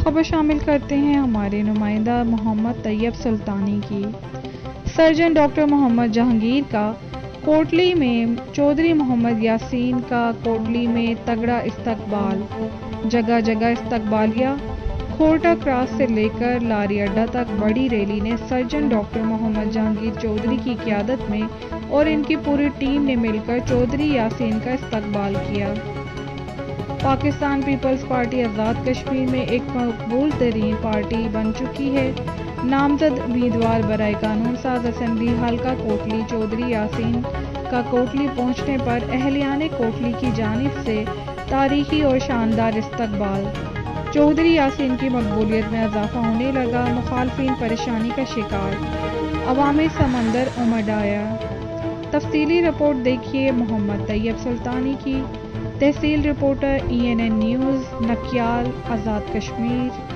खबर शामिल करते हैं हमारे नुमाइंदा मोहम्मद तैयब सुल्तानी की। सर्जन डॉक्टर मोहम्मद जहांगीर का कोटली में, चौधरी मोहम्मद यासीन का कोटली में तगड़ा इस्तकबाल, जगह जगह इस्तकबालिया। खोरटा क्रॉस से लेकर लारी अड्डा तक बड़ी रैली ने सर्जन डॉक्टर मोहम्मद जहांगीर चौधरी की क़यादत में और इनकी पूरी टीम ने मिलकर चौधरी यासीन का इस्तकबाल किया। पाकिस्तान पीपल्स पार्टी आज़ाद कश्मीर में एक मकबूल तरीन पार्टी बन चुकी है। नामजद उम्मीदवार बराए कानून साज असम्बली हल्का कोटली चौधरी यासीन का कोटली पहुंचने पर अहलियाने कोटली की जानिब से तारीखी और शानदार इस्तकबाल। चौधरी यासीन की मकबूलियत में इजाफा होने लगा, मुखालफिन परेशानी का शिकार, अवामी समंदर उमड़ आया। तफसीली रिपोर्ट देखिए मोहम्मद तैयब सुल्तानी की। तहसील reporter ENN news, Nakyal, Azad Kashmir.